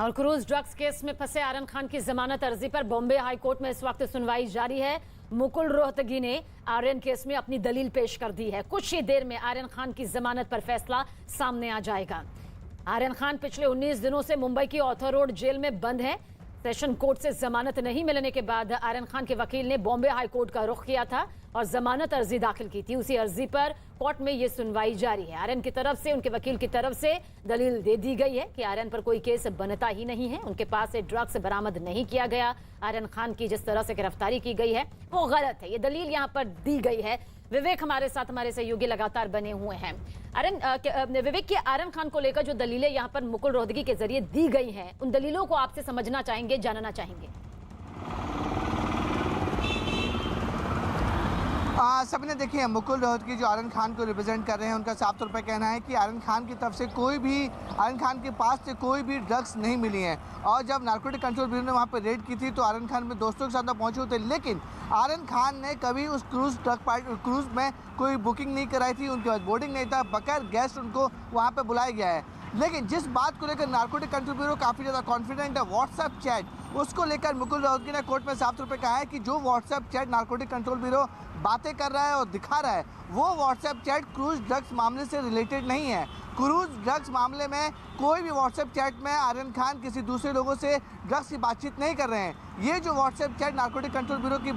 और cruise drugs case में फंसे आर्यन खान की जमानत अर्जी पर बॉम्बे हाई कोर्ट में इस वक्त सुनवाई जारी है। मुकुल रोहतगी ने आर्यन केस में अपनी दलील पेश कर दी है। कुछ ही देर में आर्यन खान की जमानत पर फैसला सामने आ जाएगा। आर्यन खान पिछले 19 दिनों से मुंबई की ऑथर रोड जेल में बंद है। सेशन कोर्ट से जमानत नहीं मिलने के बाद आर्यन खान के वकील ने बॉम्बे हाई कोर्ट का रुख किया था और जमानत अर्जी दाखिल की थी। उसी अर्जी पर कोर्ट में ये सुनवाई जारी है। आर्यन की तरफ से, उनके वकील की तरफ से दलील दे दी गई है कि आर्यन पर कोई केस बनता ही नहीं है, उनके पास से ड्रग्स बरामद नहीं किया गया। आर्यन खान की जिस तरह से गिरफ्तारी की गई है वो गलत है, ये दलील यहाँ पर दी गई है। विवेक हमारे साथ, हमारे सहयोगी लगातार बने हुए हैं। विवेक की आर्यन खान को लेकर जो दलीलें यहाँ पर मुकुल रोहतगी के जरिए दी गई हैं, उन दलीलों को आपसे समझना चाहेंगे, जानना चाहेंगे। सभी ने देखिए, मुकुल रोहतगी जो आर्यन खान को रिप्रेजेंट कर रहे हैं, उनका साफ तौर पर कहना है कि आर्यन खान की तरफ से आर्यन खान के पास से कोई भी ड्रग्स नहीं मिली हैं। और जब नारकोटिक कंट्रोल ब्यूरो ने वहां पर रेड की थी तो आर्यन खान अपने दोस्तों के साथ पहुंचे हुए थे, लेकिन आर्यन खान ने कभी उस क्रूज में कोई बुकिंग नहीं कराई थी, उनके पास बोर्डिंग नहीं था, बगैर गेस्ट उनको वहाँ पर बुलाया गया है। लेकिन जिस बात को लेकर नारकोटिक कंट्रोल ब्यूरो काफ़ी ज़्यादा कॉन्फिडेंट है, व्हाट्सएप चैट, उसको लेकर मुकुल रोहतगी ने कोर्ट में साफ तौर पर कहा है कि जो WhatsApp chat narcotic control bureau बातें कर रहा है और दिखा रहा है, वो व्हाट्सएप चैट क्रूज ड्रग्स मामले से रिलेटेड नहीं है। क्रूज ड्रग्स मामले में कोई भी व्हाट्सएप चैट में आर्यन खान किसी दूसरे लोगों से ड्रग्स की बातचीत नहीं कर रहे हैं। ये जो WhatsApp chat narcotic control bureau की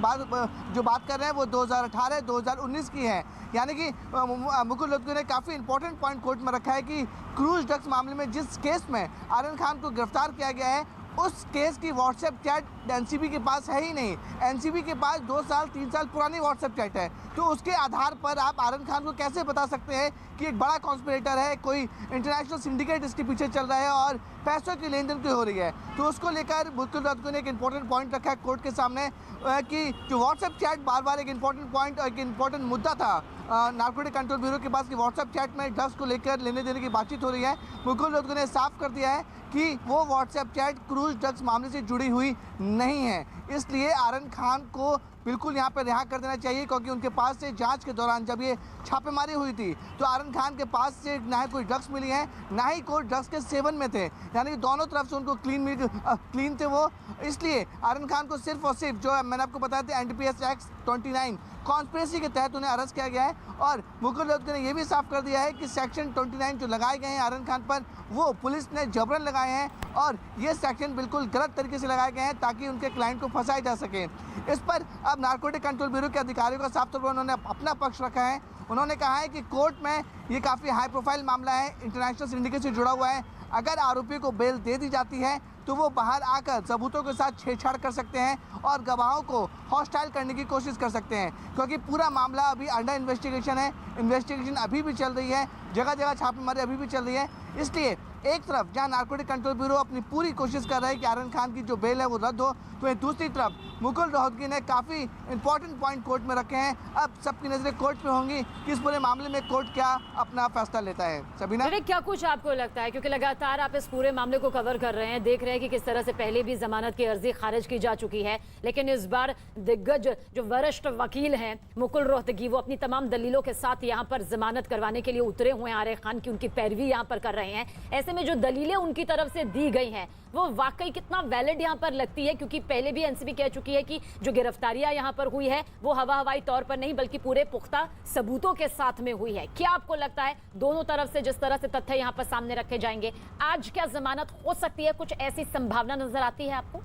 जो बात कर रहे हैं वो 2018-2019 की है। यानी कि मुकुल रोहतगी ने काफ़ी इंपॉर्टेंट पॉइंट कोर्ट में रखा है कि क्रूज ड्रग्स मामले में जिस केस में आर्यन खान को गिरफ्तार किया गया है, उस केस की व्हाट्सएप चैट एनसीबी के पास है ही नहीं। एनसीबी के पास 2 साल 3 साल पुरानी व्हाट्सएप चैट है। तो उसके आधार पर आप आर्यन खान को कैसे बता सकते हैं कि एक बड़ा कॉन्स्पिरेटर है, कोई इंटरनेशनल सिंडिकेट इसके पीछे चल रहा है और पैसों की लेन देन की हो रही है। तो उसको लेकर मुकुल रोहतगी ने एक इंपॉर्टेंट पॉइंट रखा है कोर्ट के सामने कि जो व्हाट्सएप चैट बार बार एक इंपॉर्टेंट पॉइंट, एक इंपॉर्टेंट मुद्दा था नारकोटिक कंट्रोल ब्यूरो के पास कि व्हाट्सएप चैट में ड्रग्स को लेकर लेने देने की बातचीत हो रही है। मुकुल रोहतगी ने साफ कर दिया है कि वो व्हाट्सएप चैट क्रूज ड्रग्स मामले से जुड़ी हुई नहीं है। इसलिए आर्यन खान को बिल्कुल यहाँ पर रिहा कर देना चाहिए, क्योंकि उनके पास से जांच के दौरान जब ये छापेमारी हुई थी तो आर्यन खान के पास से ना ही कोई ड्रग्स मिली है, ना ही कोई ड्रग्स के सेवन में थे। यानी कि दोनों तरफ से उनको क्लीन थे वो। इसलिए आर्यन खान को सिर्फ और सिर्फ, जो मैंने आपको बताया था, एनडीपीएस एक्ट 29 कॉन्स्पिरेसी के तहत उन्हें अरेस्ट किया गया है। और मुकुल रोहतगी ने यह भी साफ कर दिया है कि सेक्शन 29 जो लगाए गए हैं आर्यन खान पर, वो पुलिस ने जबरन लगाए हैं और ये सेक्शन बिल्कुल गलत तरीके से लगाए गए हैं ताकि उनके क्लाइंट को फंसाया जा सके। इस पर अब नारकोटिक कंट्रोल ब्यूरो के अधिकारियों का साफ तौर पर उन्होंने अपना पक्ष रखा है। उन्होंने कहा है कि कोर्ट में ये काफ़ी हाई प्रोफाइल मामला है, इंटरनेशनल सिंडिकेट से जुड़ा हुआ है। अगर आरोपी को बेल दे दी जाती है तो वो बाहर आकर सबूतों के साथ छेड़छाड़ कर सकते हैं और गवाहों को हॉस्टाइल करने की कोशिश कर सकते हैं, क्योंकि पूरा मामला अभी अंडर इन्वेस्टिगेशन है। इन्वेस्टिगेशन अभी भी चल रही है, जगह जगह छापेमारी अभी भी चल रही है। इसलिए एक तरफ जहां नारकोटिक कंट्रोल ब्यूरो अपनी पूरी कोशिश कर रहा है कि आर्यन खान की जो बेल है वो रद्द हो, तो दूसरी तरफ मुकुल रोहतगी ने काफ़ी इंपॉर्टेंट पॉइंट कोर्ट में रखे हैं। अब सबकी नज़रें कोर्ट पे होंगी कि इस पूरे मामले में कोर्ट क्या अपना फैसला लेता है। सबीना, क्या कुछ आपको लगता है, क्योंकि लगातार आप इस पूरे मामले को कवर कर रहे हैं, देख रहे हैं कि किस तरह से पहले भी जमानत की अर्जी खारिज की जा चुकी है, लेकिन इस बार दिग्गज जो वरिष्ठ वकील हैं मुकुल रोहतगी, वो अपनी तमाम दलीलों के साथ यहाँ पर जमानत करवाने के लिए उतरे हुए हैं। आर्यन खान की उनकी पैरवी यहाँ पर कर रहे हैं। ऐसे में जो दलीलें उनकी तरफ से दी गई हैं वो वाकई कितना वैलिड यहाँ पर लगती है, क्योंकि पहले भी एनसीबी कह चुकी है कि जो गिरफ्तारियां यहाँ पर हुई है वो हवाई तौर पर नहीं बल्कि पूरे पुख्ता सबूतों के साथ में हुई है। क्या आपको लगता है दोनों तरफ से जिस तरह से तथ्य यहाँ पर सामने रखे जाएंगे, आज क्या जमानत हो सकती है? कुछ ऐसी संभावना नजर आती है आपको?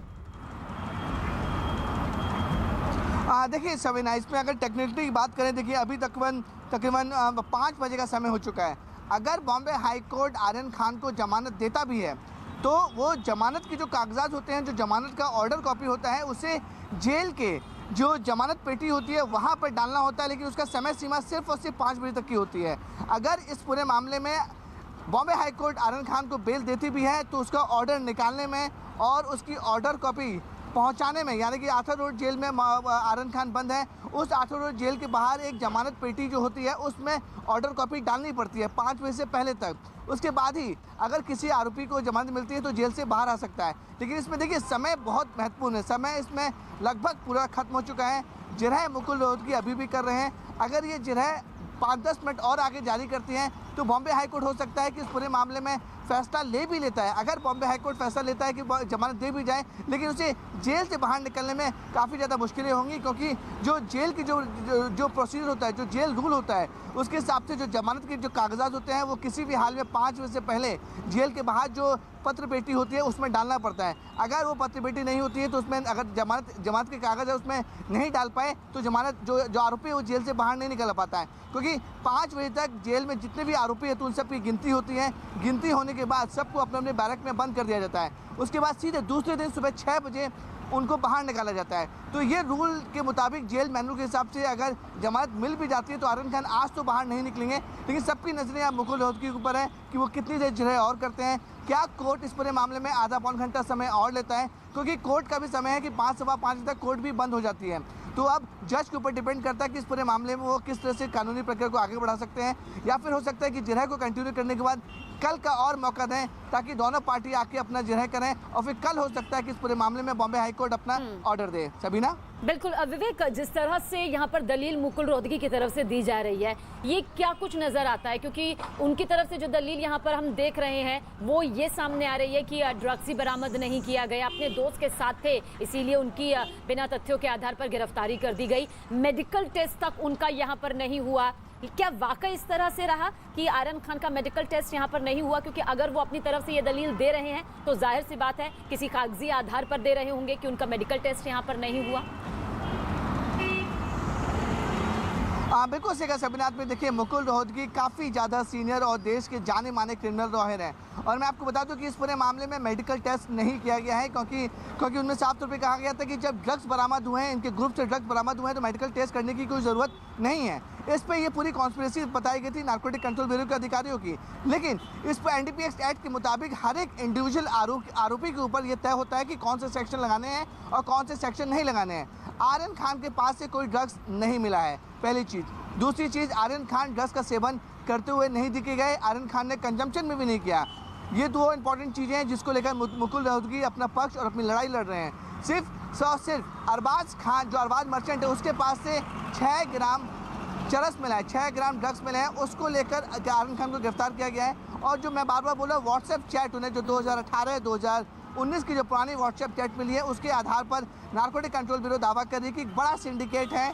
देखिए सबीना, इसमें अगर टेक्निकली की बात करें, देखिए अभी तकरीबन 5 बजे का समय हो चुका है। अगर बॉम्बे हाई कोर्ट आर्यन खान को जमानत देता भी है तो वो जमानत के जो कागजात होते हैं, जो जमानत का ऑर्डर कॉपी होता है, उसे जेल के जो जमानत पेटी होती है वहाँ पर डालना होता है, लेकिन उसका समय सीमा सिर्फ और सिर्फ 5 बजे तक की होती है। अगर इस पूरे मामले में बॉम्बे हाई कोर्ट आर्यन खान को बेल देती भी है तो उसका ऑर्डर निकालने में और उसकी ऑर्डर कॉपी पहुंचाने में, यानी कि आर्थर रोड जेल में आर्यन खान बंद है, उस आर्थर रोड जेल के बाहर एक जमानत पेटी जो होती है उसमें ऑर्डर कॉपी डालनी पड़ती है 5 बजे से पहले तक। उसके बाद ही अगर किसी आरोपी को जमानत मिलती है तो जेल से बाहर आ सकता है। लेकिन इसमें देखिए समय बहुत महत्वपूर्ण है, समय इसमें लगभग पूरा खत्म हो चुका है। जिरह मुकुल रोहतगी अभी भी कर रहे हैं। अगर ये जिरह 5-10 मिनट और आगे जारी करती हैं तो बॉम्बे हाई कोर्ट हो सकता है कि इस पूरे मामले में फैसला ले भी लेता है, अगर बॉम्बे हाई कोर्ट फैसला लेता है कि जमानत दे भी जाए, लेकिन उसे जेल से बाहर निकलने में काफ़ी ज़्यादा मुश्किलें होंगी, क्योंकि जो जेल की जो प्रोसीजर होता है, जो जेल रूल होता है, उसके हिसाब से जो जमानत के जो कागजात होते हैं वो किसी भी हाल में 5 बजे से पहले जेल के बाहर जो पत्र पेटी होती है उसमें डालना पड़ता है। अगर वो पत्र पेटी नहीं होती है तो उसमें अगर जमानत के कागज़ है उसमें नहीं डाल पाए तो जमानत जो आरोपी है वो जेल से बाहर नहीं निकल पाता है, क्योंकि 5 बजे तक जेल में जितने भी आरोपी है तो उन सब की गिनती होती है। गिनती होने के बाद सबको अपने अपने बैरक में बंद कर दिया जाता है। उसके बाद सीधे दूसरे दिन सुबह 6 बजे उनको बाहर निकाला जाता है। तो ये रूल के मुताबिक जेल मैनुअल के हिसाब से अगर जमानत मिल भी जाती है तो आर्यन खान आज तो बाहर नहीं निकलेंगे, लेकिन सबकी नज़रें अब मुकुल रोहतगी के ऊपर है कि वो कितनी देर जिरह और करते हैं। क्या कोर्ट इस पूरे मामले में आधा पौन घंटा समय और लेता है, क्योंकि कोर्ट का भी समय है कि 5 सवा 5 तक कोर्ट भी बंद हो जाती है। तो अब जज के ऊपर डिपेंड करता है कि इस पूरे मामले में वो किस तरह से कानूनी प्रक्रिया को आगे बढ़ा सकते हैं, या फिर हो सकता है कि जिरह को कंटिन्यू करने के बाद कल का और मौका दें ताकि दोनों पार्टी आके अपना जिरह करें, और फिर कल हो सकता है कि इस पूरे मामले में बॉम्बे हाई कोर्ट अपना ऑर्डर दे। सबीना, बिल्कुल विवेक, जिस तरह से यहाँ पर दलील मुकुल रोहतगी की तरफ से दी जा रही है, ये क्या कुछ नजर आता है? क्योंकि उनकी तरफ से जो दलील यहाँ पर हम देख रहे हैं वो ये सामने आ रही है कि ड्रग्स ही बरामद नहीं किया गया, अपने दोस्त के साथ थे इसीलिए उनकी बिना तथ्यों के आधार पर गिरफ्तारी कर दी गई, मेडिकल टेस्ट तक उनका यहाँ पर नहीं हुआ। क्या वाकई इस तरह से रहा कि आर्यन खान का मेडिकल टेस्ट यहाँ पर नहीं हुआ? क्योंकि अगर वो अपनी तरफ से ये दलील दे रहे हैं तो जाहिर सी बात है किसी कागजी आधार पर दे रहे होंगे कि उनका मेडिकल टेस्ट यहाँ पर नहीं हुआ। बिल्कुल सही कहा सबीनाथ में। देखिए, मुकुल रोहतगी काफ़ी ज़्यादा सीनियर और देश के जाने माने क्रिमिनल लॉयर हैं, और मैं आपको बता दूं कि इस पूरे मामले में मेडिकल टेस्ट नहीं किया गया है, क्योंकि उनमें साफ तौर पे कहा गया था कि जब ड्रग्स बरामद हुए हैं, इनके ग्रुप से ड्रग्स बरामद हुए हैं, तो मेडिकल टेस्ट करने की कोई ज़रूरत नहीं है। इस पर ये पूरी कॉन्स्पिरेसी बताई गई थी नारकोटिक कंट्रोल ब्यूरो के अधिकारियों की, लेकिन इस पर एनडीपीएस एक्ट के मुताबिक हर एक इंडिविजुअल आरोपी के ऊपर यह तय होता है कि कौन से सेक्शन लगाने हैं और कौन से सेक्शन नहीं लगाने हैं। आर्यन खान के पास से कोई ड्रग्स नहीं मिला है, पहली चीज़। दूसरी चीज़, आर्यन खान ड्रग्स का सेवन करते हुए नहीं दिखे गए, आर्यन खान ने कंजम्पशन में भी नहीं किया। ये दो इंपॉर्टेंट चीज़ें हैं जिसको लेकर मुकुल रोहतगी अपना पक्ष और अपनी लड़ाई लड़ रहे हैं। सिर्फ अरबाज खान, जो अरबाज मर्चेंट है, उसके पास से 6 ग्राम चरस मिला है, 6 ग्राम ड्रग्स मिले हैं, उसको लेकर आर्यन खान को गिरफ्तार किया गया है। और जो मैं बार बार बोला, व्हाट्सएप चैट उन्हें जो 2018-2019 की जो पुरानी व्हाट्सएप चैट मिली है, उसके आधार पर नारकोटिक कंट्रोल ब्यूरो दावा कर रही है कि बड़ा सिंडिकेट है,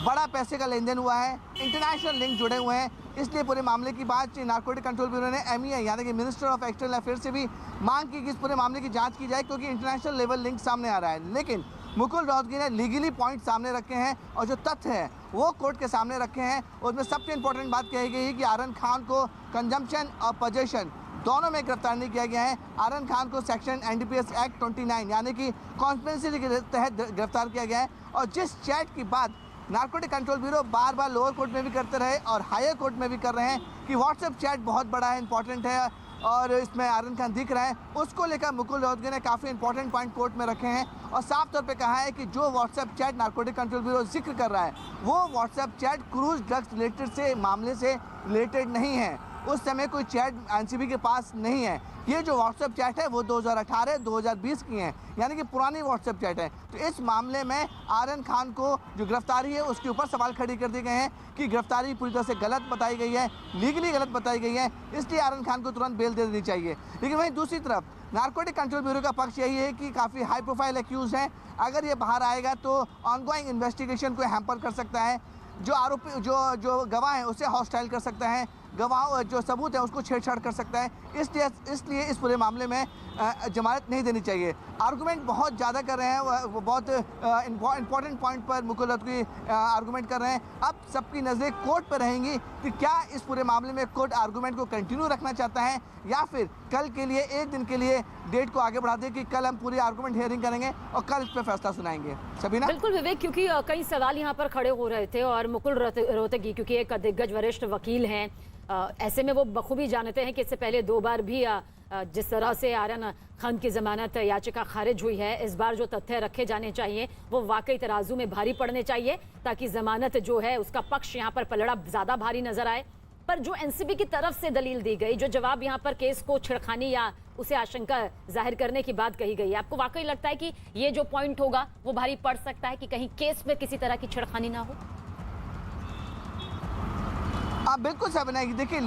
बड़ा पैसे का लेन देन हुआ है, इंटरनेशनल लिंक जुड़े हुए हैं। इसलिए पूरे मामले की बात नारकोटिक कंट्रोल ब्यूरो ने MEI यानी कि मिनिस्टर ऑफ एक्सटर्नल अफेयर्स से भी मांग की कि इस पूरे मामले की जांच की जाए, क्योंकि इंटरनेशनल लेवल लिंक सामने आ रहा है। लेकिन मुकुल रोहतगी ने लीगली पॉइंट सामने रखे हैं और जो तथ्य है वो कोर्ट के सामने रखे हैं। उसमें सबसे इंपॉर्टेंट बात कही गई है कि आर्यन खान को कंजम्पशन और पोजेशन दोनों में गिरफ्तार नहीं किया गया है। आर्यन खान को सेक्शन एनडीपीएस एक्ट 29 यानी कि कॉन्स्पिरेसी के तहत गिरफ्तार किया गया है। और जिस चैट की बात नारकोटिक कंट्रोल ब्यूरो बार बार लोअर कोर्ट में भी करते रहे और हायर कोर्ट में भी कर रहे हैं कि व्हाट्सएप चैट बहुत बड़ा है, इंपॉर्टेंट है और इसमें आर्यन खान दिख रहा है, उसको लेकर मुकुल रोहतगी ने काफ़ी इंपॉर्टेंट पॉइंट कोर्ट में रखे हैं और साफ तौर पे कहा है कि जो WhatsApp chat narcotic control bureau जिक्र कर रहा है वो WhatsApp chat cruise drugs related से मामले से रिलेटेड नहीं है। उस समय कोई चैट एनसीबी के पास नहीं है। ये जो व्हाट्सएप चैट है वो 2018-2020 की है, यानी कि पुरानी व्हाट्सएप चैट है। तो इस मामले में आर्यन खान को जो गिरफ्तारी है उसके ऊपर सवाल खड़ी कर दिए गए हैं कि गिरफ्तारी पूरी तरह से गलत बताई गई है, लीगली गलत बताई गई है, इसलिए आर्यन खान को तुरंत बेल दे देनी चाहिए। लेकिन वहीं दूसरी तरफ नारकोटिक कंट्रोल ब्यूरो का पक्ष यही है कि काफ़ी हाई प्रोफाइल एक्यूज हैं, अगर ये बाहर आएगा तो ऑनगोइंग इन्वेस्टिगेशन को हैम्पर कर सकता है, जो आरोपी जो गवाह हैं उसे हॉस्टाइल कर सकता है, गवाह जो सबूत है उसको छेड़छाड़ कर सकता है। इसलिए इस पूरे मामले में जमानत नहीं देनी चाहिए। आर्गूमेंट बहुत ज़्यादा कर रहे हैं, वो बहुत इंपॉर्टेंट पॉइंट पर मुकुल रोहतगी आर्गूमेंट कर रहे हैं। अब सबकी नज़रें कोर्ट पर रहेंगी कि क्या इस पूरे मामले में कोर्ट आर्गूमेंट को कंटिन्यू रखना चाहता है या फिर कल के लिए एक दिन के लिए डेट को आगे बढ़ा दे कि कल हम पूरी आर्गूमेंट हियरिंग करेंगे और कल इस पर फैसला सुनाएंगे। सबीना, बिल्कुल विवेक, क्योंकि कई सवाल यहाँ पर खड़े हो रहे थे और मुकुल रोहतगी क्योंकि एक दिग्गज वरिष्ठ वकील हैं, ऐसे में वो बखूबी जानते हैं कि इससे पहले 2 बार भी जिस तरह से आर्यन खान की जमानत याचिका खारिज हुई है, इस बार जो तथ्य रखे जाने चाहिए वो वाकई तराजू में भारी पड़ने चाहिए ताकि जमानत जो है उसका पक्ष यहाँ पर पलड़ा ज़्यादा भारी नजर आए। पर जो एनसीबी की तरफ से दलील दी गई, जो जवाब यहाँ पर केस को छिड़खानी या उसे आशंका जाहिर करने की बात कही गई है, आपको वाकई लगता है कि ये जो पॉइंट होगा वो भारी पड़ सकता है कि कहीं केस में किसी तरह की छिड़खानी ना हो? आप बिल्कुल सही बनाएगी। देखिए